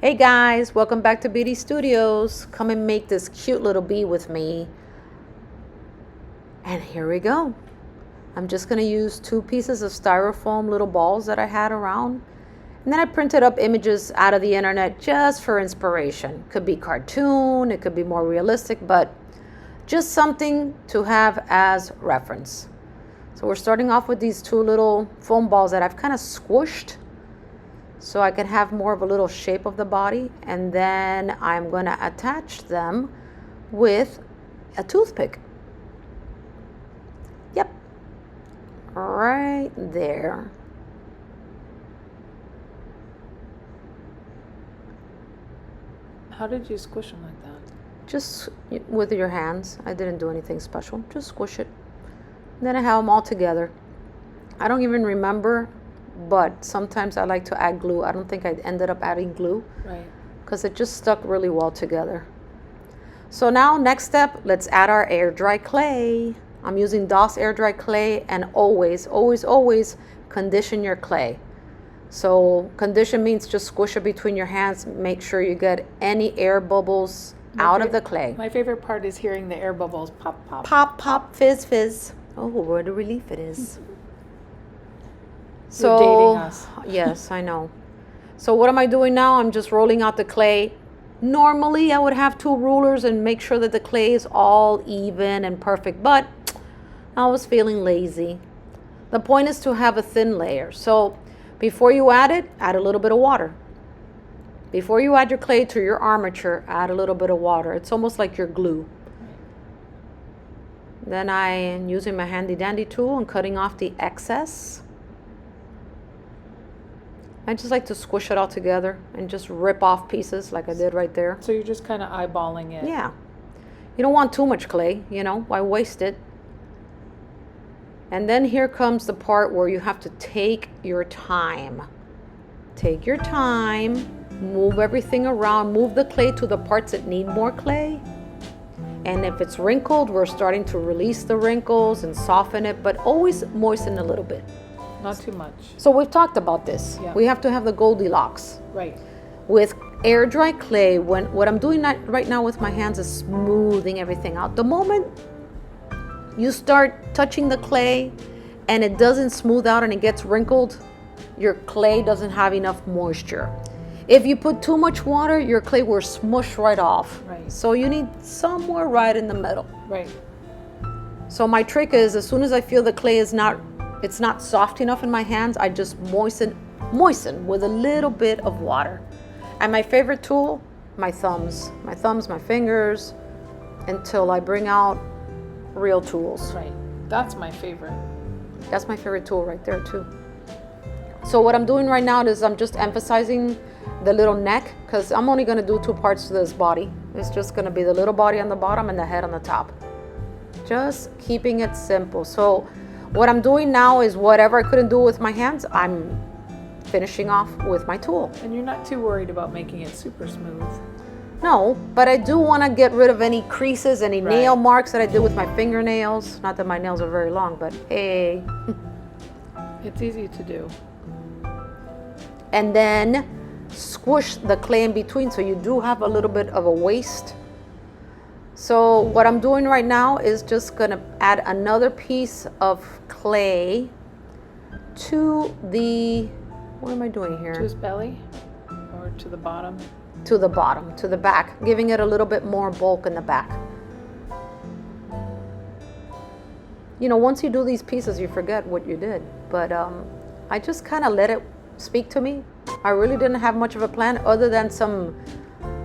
Hey guys, welcome back to BD Studios. Come and make this cute little bee with me. And here we go. I'm just going to use 2 pieces of styrofoam little balls that I had around. And then I printed up images out of the internet just for inspiration. Could be cartoon, it could be more realistic, but just something to have as reference. So we're starting off with these 2 little foam balls that I've kind of squished so I can have more of a little shape of the body, and then I'm going to attach them with a toothpick. Yep, right there. How did you squish them like that? Just with your hands. I didn't do anything special. Just squish it. And then I have them all together. I don't even remember, but sometimes I like to add glue. I don't think I ended up adding glue. Right. Because it just stuck really well together. So now, next step, let's add our air dry clay. I'm using DOS air dry clay, and always, always, always condition your clay. So condition means just squish it between your hands. Make sure you get any air bubbles out of the clay. My favorite part is hearing the air bubbles pop, pop. Pop, pop, fizz, fizz. Oh, what a relief it is. You're dating us. Yes, I know. So what am I doing now? I'm just rolling out the clay. Normally, I would have 2 rulers and make sure that the clay is all even and perfect, but I was feeling lazy. The point is to have a thin layer. So before you add it, add a little bit of water. Before you add your clay to your armature, add a little bit of water. It's almost like your glue. Then I am using my handy dandy tool and cutting off the excess. I just like to squish it all together and just rip off pieces like I did right there. So you're just kind of eyeballing it. Yeah. You don't want too much clay, why waste it? And then here comes the part where you have to take your time. Take your time, move everything around, move the clay to the parts that need more clay. And if it's wrinkled, we're starting to release the wrinkles and soften it, but always moisten a little bit. Not too much. So we've talked about this. Yeah. We have to have the Goldilocks. Right. With air dry clay, what I'm doing right now with my hands is smoothing everything out. The moment you start touching the clay and it doesn't smooth out and it gets wrinkled, your clay doesn't have enough moisture. If you put too much water, your clay will smush right off. Right. So you need somewhere right in the middle. Right. So my trick is, as soon as I feel the clay is not soft enough in my hands, I just moisten with a little bit of water. And my favorite tool, my thumbs, my fingers, until I bring out real tools. Right. That's my favorite. That's my favorite tool right there too. So what I'm doing right now is I'm just emphasizing the little neck, because I'm only going to do 2 parts to this body. It's just going to be the little body on the bottom and the head on the top. Just keeping it simple. So what I'm doing now is whatever I couldn't do with my hands, I'm finishing off with my tool. And you're not too worried about making it super smooth. No, but I do want to get rid of any creases, any Right. nail marks that I did with my fingernails. Not that my nails are very long, but hey. It's easy to do. And then squish the clay in between, so you do have a little bit of a waste. So what I'm doing right now is just going to add another piece of clay to the, what am I doing here? To his belly or to the bottom? To the bottom, to the back, giving it a little bit more bulk in the back. Once you do these pieces, you forget what you did. But I just kind of let it speak to me. I really didn't have much of a plan other than some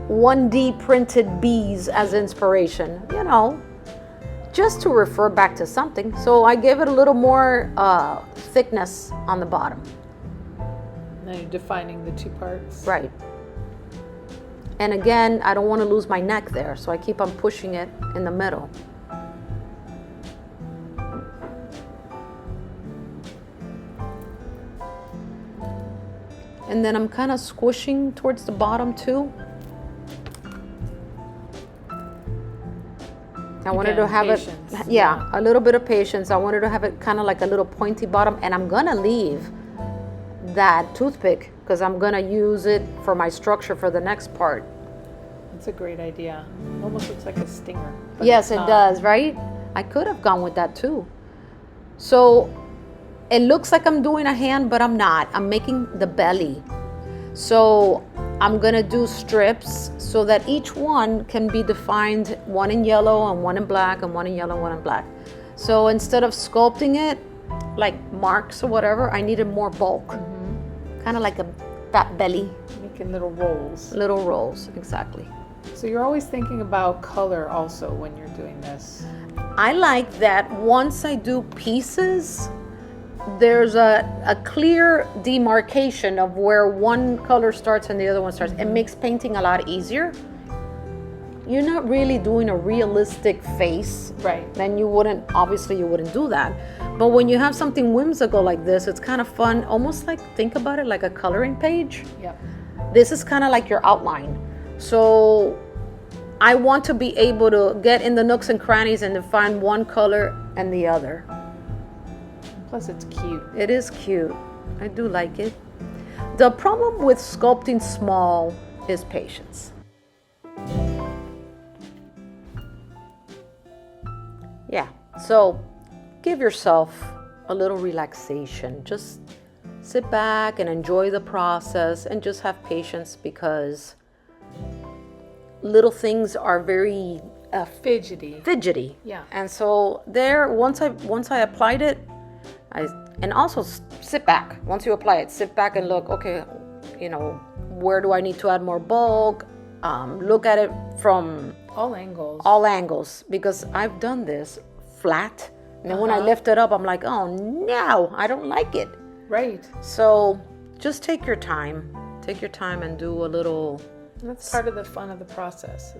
1D printed bees as inspiration, just to refer back to something. So I gave it a little more thickness on the bottom. Now you're defining the 2 parts. Right. And again, I don't want to lose my neck there, so I keep on pushing it in the middle. And then I'm kind of squishing towards the bottom too. I wanted to have patience. a little bit of patience. I wanted to have it kind of like a little pointy bottom, and I'm gonna leave that toothpick because I'm gonna use it for my structure for the next part. It's a great idea. It almost looks like a stinger. But Yes, it's it not. does, right? I could have gone with that too. So it looks like I'm doing a hand, but I'm not. I'm making the belly. So I'm gonna do strips so that each one can be defined, one in yellow and one in black and one in yellow and one in black. So instead of sculpting it like marks or whatever, I needed more bulk. Kind of like a fat belly. Making little rolls. Little rolls, exactly. So you're always thinking about color also when you're doing this. I like that once I do pieces, there's a clear demarcation of where one color starts and the other one starts. It makes painting a lot easier. You're not really doing a realistic face. Right. Then you wouldn't do that. But when you have something whimsical like this, it's kind of fun, almost like, think about it like a coloring page. Yep. This is kind of like your outline. So I want to be able to get in the nooks and crannies and define one color and the other. Plus it's cute. It is cute. I do like it. The problem with sculpting small is patience. Yeah, so give yourself a little relaxation. Just sit back and enjoy the process and just have patience, because little things are very Fidgety. Yeah. And so there, once I applied it, and also sit back. Once you apply it, sit back and look, okay, where do I need to add more bulk? Look at it from All angles. all angles, because I've done this flat, and then when I lift it up, I'm like, oh no, I don't like it. Right. So just take your time and do a little That's part of the fun of the process.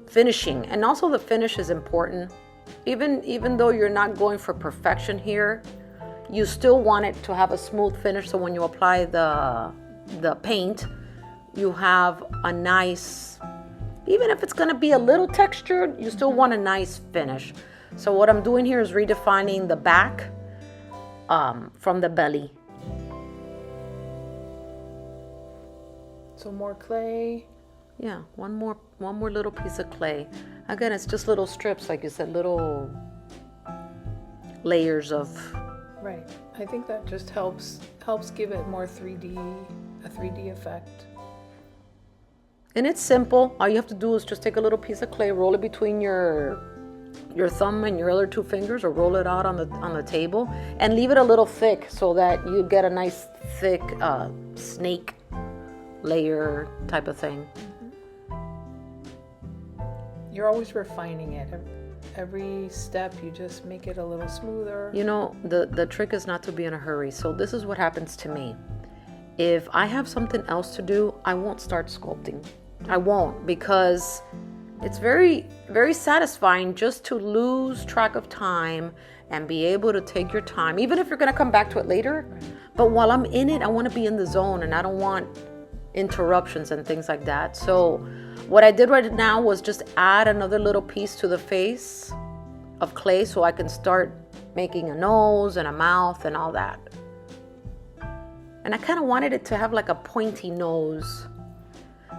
finishing. And also the finish is important. Even though you're not going for perfection here, you still want it to have a smooth finish, so when you apply the paint, you have a nice, even if it's going to be a little textured, you still want a nice finish. So what I'm doing here is redefining the back from the belly. So more clay. Yeah, one more little piece of clay. Again, it's just little strips, like you said, little layers of. Right. I think that just helps give it more 3D effect. And it's simple. All you have to do is just take a little piece of clay, roll it between your thumb and your other two fingers, or roll it out on the table, and leave it a little thick so that you get a nice thick snake layer type of thing. You're always refining it. Every step you just make it a little smoother. The trick is not to be in a hurry. So this is what happens to me. If I have something else to do, I won't start sculpting. I won't, because it's very, very satisfying just to lose track of time and be able to take your time, even if you're going to come back to it later. Right. But while I'm in it, I want to be in the zone, and I don't want interruptions and things like that. So what I did right now was just add another little piece to the face of clay so I can start making a nose and a mouth and all that. And I kind of wanted it to have like a pointy nose.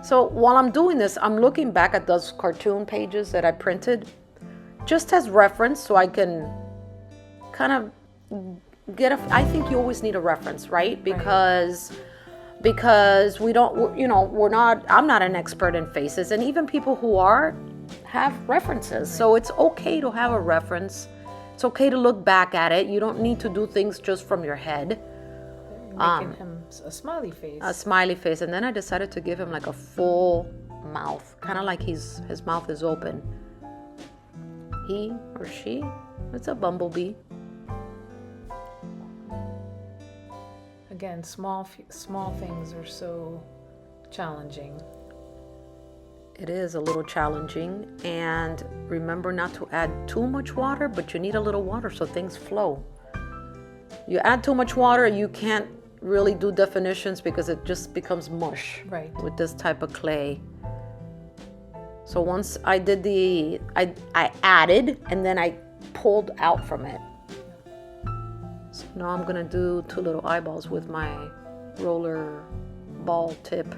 So while I'm doing this, I'm looking back at those cartoon pages that I printed just as reference, so I can kind of I think you always need a reference, right? Because we don't, I'm not an expert in faces, and even people who are have references. So it's okay to have a reference. It's okay to look back at it. You don't need to do things just from your head. Making him a smiley face. A smiley face. And then I decided to give him like a full mouth, kind of like his mouth is open. He or she, it's a bumblebee. Again, small things are so challenging. It is a little challenging, and remember not to add too much water, but you need a little water so things flow. You add too much water, you can't really do definitions because it just becomes mush. Right. With this type of clay. So once I did I added, and then I pulled out from it. So now I'm gonna do two little eyeballs with my roller ball tip.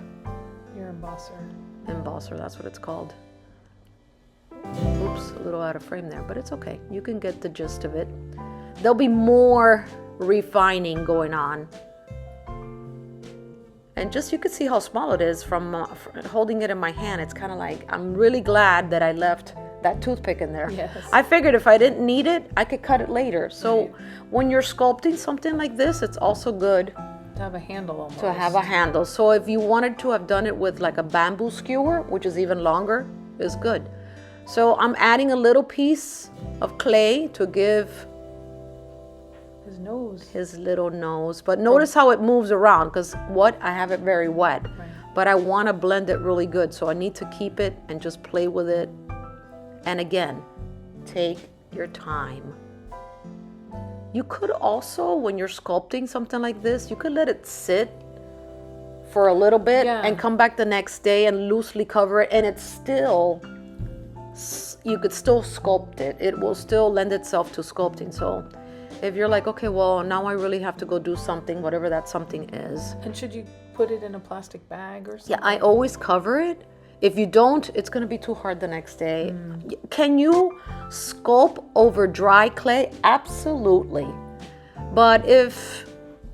Your Embosser, that's what it's called. Oops, a little out of frame there, but it's okay. You can get the gist of it. There'll be more refining going on. And just you can see how small it is from holding it in my hand. It's kind of like, I'm really glad that I left that toothpick in there. Yes. I figured if I didn't need it, I could cut it later. So when you're sculpting something like this, it's also good to have a handle almost. to have a handle. So if you wanted to have done it with like a bamboo skewer, which is even longer, is good. So I'm adding a little piece of clay to give his little nose. But notice how it moves around, because I have it very wet. Right. But I want to blend it really good. So I need to keep it and just play with it. And again, take your time. You could also, when you're sculpting something like this, you could let it sit for a little bit and come back the next day and loosely cover it, and it's still, you could still sculpt it. It will still lend itself to sculpting. So if you're like, okay, well, now I really have to go do something, whatever that something is. And should you put it in a plastic bag or something? Yeah, I always cover it. If you don't, it's going to be too hard the next day. Can you sculpt over dry clay? Absolutely. But if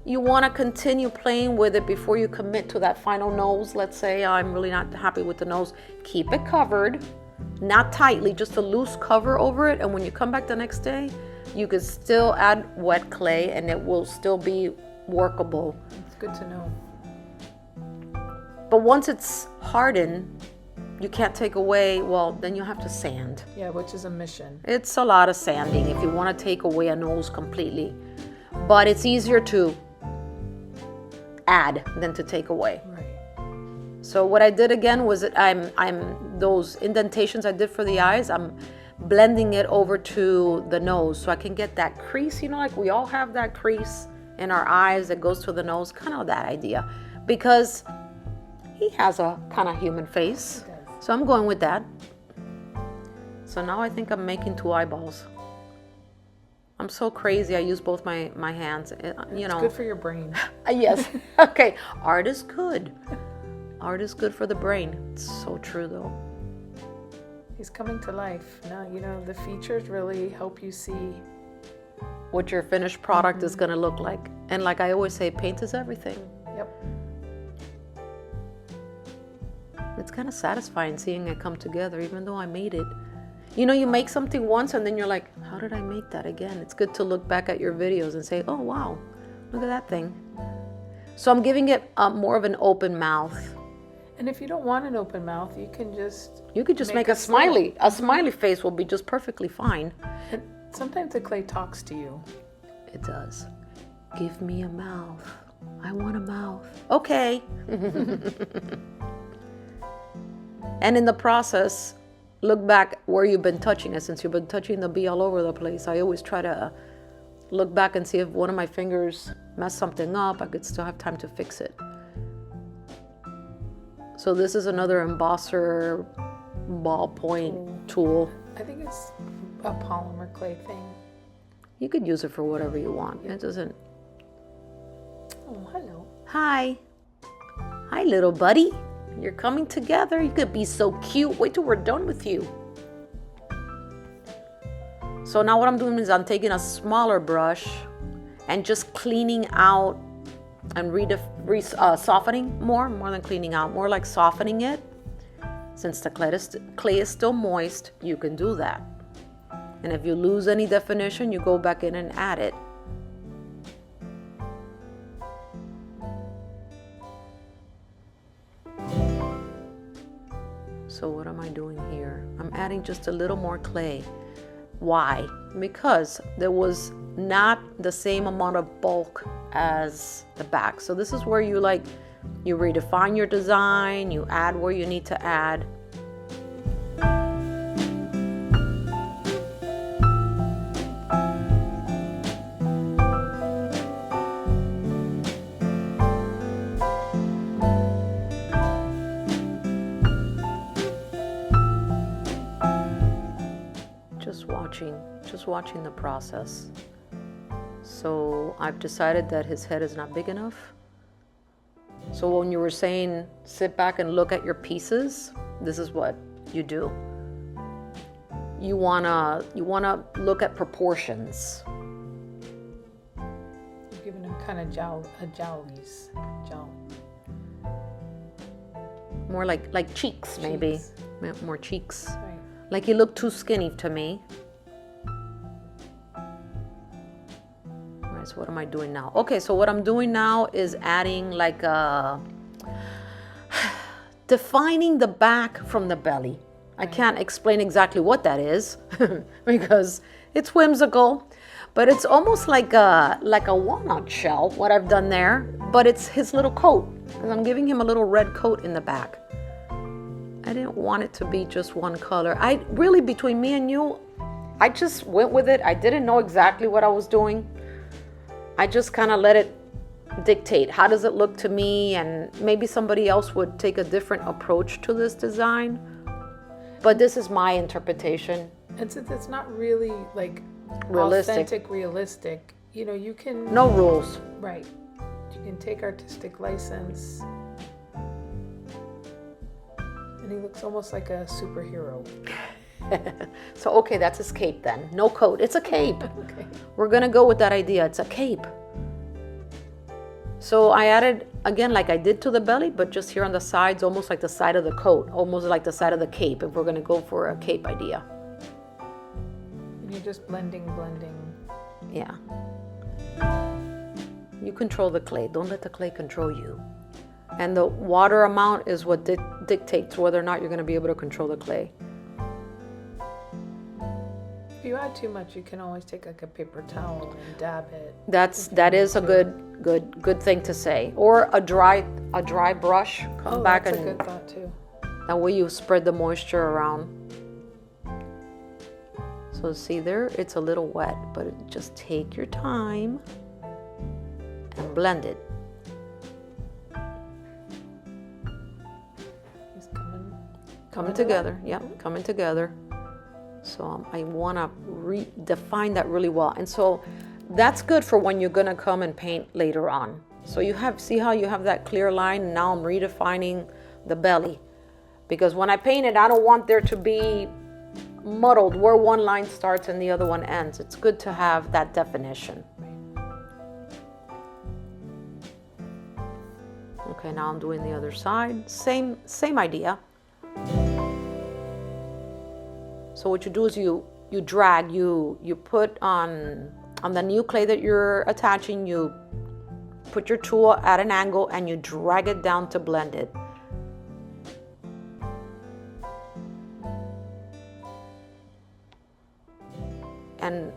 you want to continue playing with it before you commit to that final nose, let's say I'm really not happy with the nose, keep it covered, not tightly, just a loose cover over it. And when you come back the next day, you could still add wet clay and it will still be workable. It's good to know. But once it's hardened, you can't take away, well, then you have to sand. Yeah, which is a mission. It's a lot of sanding if you want to take away a nose completely. But it's easier to add than to take away. Right. So what I did again was that I'm those indentations I did for the eyes, I'm blending it over to the nose so I can get that crease, like we all have that crease in our eyes that goes to the nose, kind of that idea. Because he has a kind of human face. So I'm going with that. So now I think I'm making 2 eyeballs. I'm so crazy. I use both my hands. It's good for your brain. Yes. Okay. Art is good. Art is good for the brain. It's so true, though. He's coming to life. Now, the features really help you see what your finished product is going to look like. And like I always say, paint is everything. Yep. It's kind of satisfying seeing it come together, even though I made it. You make something once and then you're like, how did I make that again? It's good to look back at your videos and say, oh, wow, look at that thing. So I'm giving it more of an open mouth. And if you don't want an open mouth, you could just make a smiley. A smiley face will be just perfectly fine. And sometimes the clay talks to you. It does. Give me a mouth. I want a mouth. Okay. And in the process, look back where you've been touching it. Since you've been touching the bee all over the place, I always try to look back and see if one of my fingers messed something up. I could still have time to fix it. So this is another embosser ballpoint tool. I think it's a polymer clay thing. You could use it for whatever you want. It doesn't... Oh, hello. Hi. Hi, little buddy. You're coming together. You could be so cute. Wait till we're done with you. So now what I'm doing is I'm taking a smaller brush and just cleaning out and softening more than cleaning out, more like softening it. Since the clay is still moist, you can do that. And if you lose any definition, you go back in and add it. So what am I doing here? I'm adding just a little more clay. Why? Because there was not the same amount of bulk as the back. So this is where you redefine your design, you add where you need to add. Just watching the process. So I've decided that his head is not big enough. So when you were saying sit back and look at your pieces, this is what you do. You wanna look at proportions. You're giving them kind of jowlies. More like cheeks, maybe. Cheeks. More cheeks. Right. Like you look too skinny to me. All right, so what am I doing now? Okay, so what I'm doing now is adding like defining the back from the belly. I can't explain exactly what that is because it's whimsical, but it's almost like a walnut shell, what I've done there, but it's his little coat. I'm giving him a little red coat in the back. I didn't want it to be just one color. I really, between me and you, I just went with it. I didn't know exactly what I was doing. I just kind of let it dictate. How does it look to me? And maybe somebody else would take a different approach to this design. But this is my interpretation. And since it's not really like Realistic. realistic, you know, you can... No rules. Right. You can take artistic license. And he looks almost like a superhero. So, okay, that's his cape then. No coat. It's a cape. Okay. We're going to go with that idea. It's a cape. So I added, again, like I did to the belly, but just here on the sides, almost like the side of the coat, almost like the side of the cape, if we're going to go for a cape idea. And you're just blending. Yeah. You control the clay. Don't let the clay control you. And the water amount is what dictates whether or not you're going to be able to control the clay. If you add too much, you can always take like a paper towel and dab it. That is a good thing to say. Or a dry brush. Come back that's and a good thought too. that way you spread the moisture around. So see there, it's a little wet, but just take your time and blend it. He's Coming together, yeah, coming together. So I want to redefine that really well. And so that's good for when you're going to come and paint later on. So see how you have that clear line? And now I'm redefining the belly. Because when I paint it, I don't want there to be muddled where one line starts and the other one ends. It's good to have that definition. Okay, now I'm doing the other side. Same idea. So what you do is you drag, you put on the new clay that you're attaching, you put your tool at an angle and you drag it down to blend it. And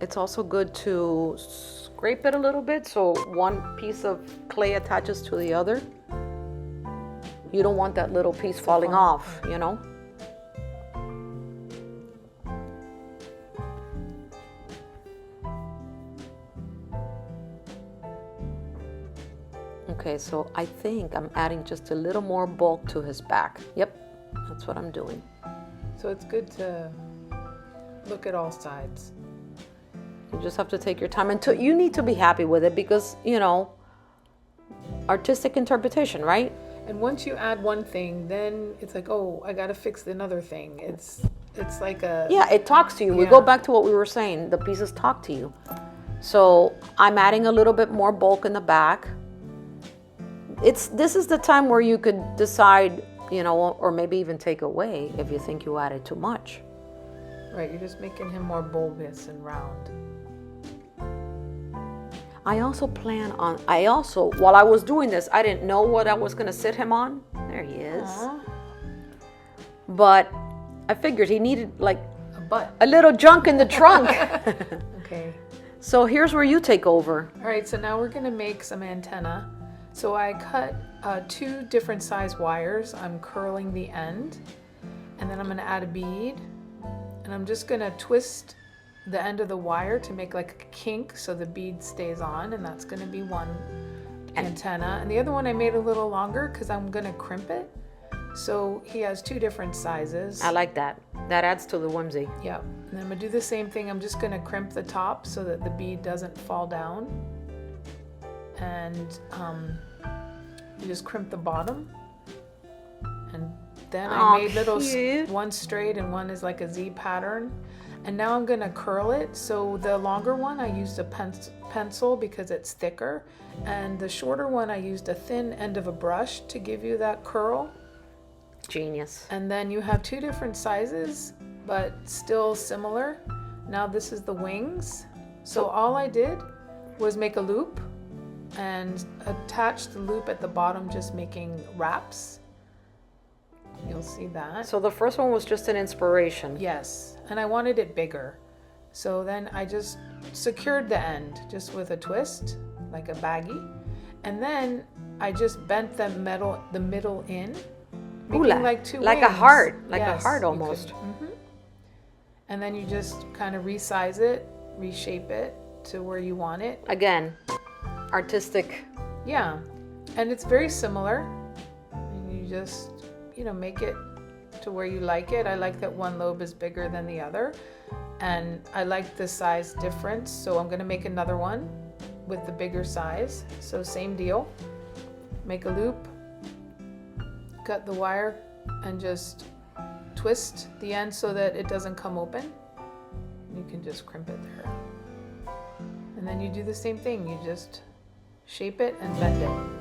it's also good to scrape it a little bit so one piece of clay attaches to the other. You don't want that little piece falling off, you know? Okay, so I think I'm adding just a little more bulk to his back. Yep, that's what I'm doing. So it's good to look at all sides. You just have to take your time, and you need to be happy with it because, you know, artistic interpretation, right? And once you add one thing, then it's like, oh, I got to fix another thing. It's like a... Yeah, it talks to you. Yeah. We go back to what we were saying. The pieces talk to you. So I'm adding a little bit more bulk in the back. This is the time where you could decide, you know, or maybe even take away if you think you added too much. Right, you're just making him more bulbous and round. While I was doing this, I didn't know what I was going to sit him on. There he is. Aww. But I figured he needed like A butt. a little junk in the trunk. Okay. So here's where you take over. All right, so now we're going to make some antenna. So I cut 2 different size wires. I'm curling the end, and then I'm going to add a bead, and I'm just going to twist the end of the wire to make like a kink so the bead stays on, and that's going to be one antenna. And the other one I made a little longer because I'm going to crimp it. So he has 2 different sizes. I like that. That adds to the whimsy. Yep. And then I'm going to do the same thing. I'm just going to crimp the top so that the bead doesn't fall down. And You just crimp the bottom. And then Aw, I made little, cute. one straight and one is like a Z pattern. And now I'm gonna curl it. So the longer one, I used a pencil because it's thicker. And the shorter one, I used a thin end of a brush to give you that curl. Genius. And then you have two different sizes, but still similar. Now this is the wings. So all I did was make a loop and attach the loop at the bottom, just making wraps. You'll see that. So the first one was just an inspiration. Yes, and I wanted it bigger. So then I just secured the end just with a twist, like a baggie. And then I just bent the middle in, making like two like wings. a heart, like a Yes, heart you almost. could- mhm. And then you just kind of resize it, reshape it to where you want it. Again, artistic. Yeah, and it's very similar. And you just, make it to where you like it. I like that one lobe is bigger than the other. And I like the size difference. So I'm gonna make another one with the bigger size. So same deal. Make a loop, cut the wire, and just twist the end so that it doesn't come open. You can just crimp it there. And then you do the same thing. You just shape it and bend it.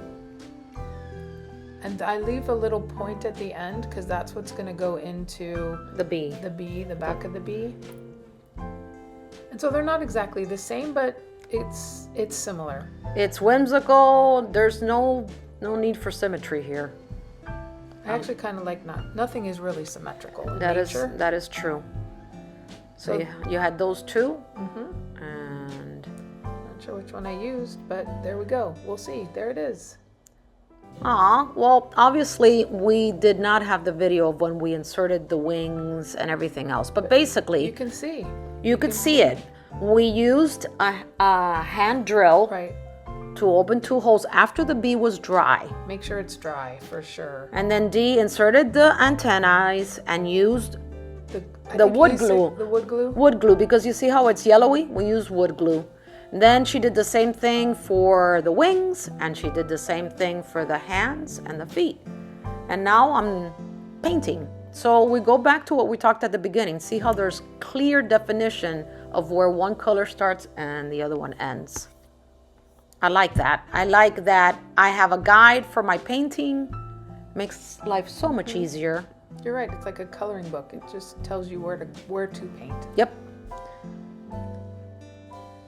And I leave a little point at the end because that's what's going to go into The bee. the back of the bee. And so they're not exactly the same, but it's similar. It's whimsical. There's no need for symmetry here. I actually kind of like nothing is really symmetrical in That nature. that is true. So you had those two, and Not sure which one I used, but there we go. We'll see. There it is. well, obviously we did not have the video of when we inserted the wings and everything else, but basically You can see. you could see it. We used a hand drill Right. to open 2 holes after the bee was dry. Make sure it's dry for sure. And then Dee inserted the antennae and used I The think wood you said glue. The wood glue? wood glue, because you see how it's yellowy? We used wood glue. Then she did the same thing for the wings, and she did the same thing for the hands and the feet. And now I'm painting. So we go back to what we talked at the beginning. See how there's clear definition of where one color starts and the other one ends. I like that. I like that I have a guide for my painting. Makes life so much easier. You're right. It's like a coloring book. It just tells you where to paint. Yep.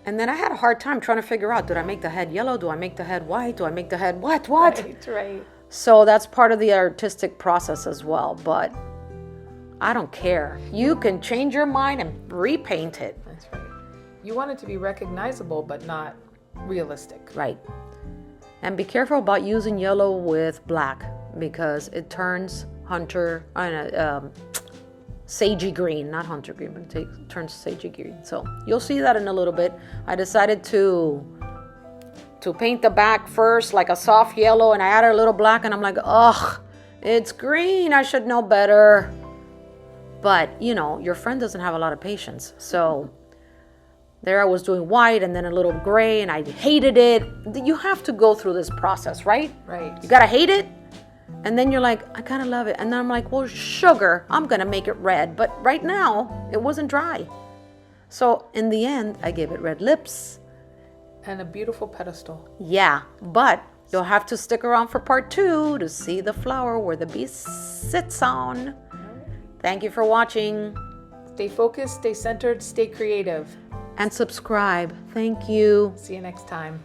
And then I had a hard time trying to figure out, did I make the head yellow? Do I make the head white? Do I make the head what? Right. So that's part of the artistic process as well, but I don't care. You can change your mind and repaint it. That's right. You want it to be recognizable, but not realistic. Right. And be careful about using yellow with black because it turns sagey green, not hunter green, but it turns sagey green. So you'll see that in a little bit. I decided to paint the back first like a soft yellow, and I added a little black, and I'm like, ugh, it's green. I should know better. But your friend doesn't have a lot of patience. So there I was doing white and then a little gray, and I hated it. You have to go through this process, right? Right. You gotta hate it. And then you're like, I kind of love it. And then I'm like, well, sugar, I'm going to make it red. But right now, it wasn't dry. So in the end, I gave it red lips. And a beautiful pedestal. Yeah, but you'll have to stick around for part 2 to see the flower where the bee sits on. Thank you for watching. Stay focused, stay centered, stay creative. And subscribe. Thank you. See you next time.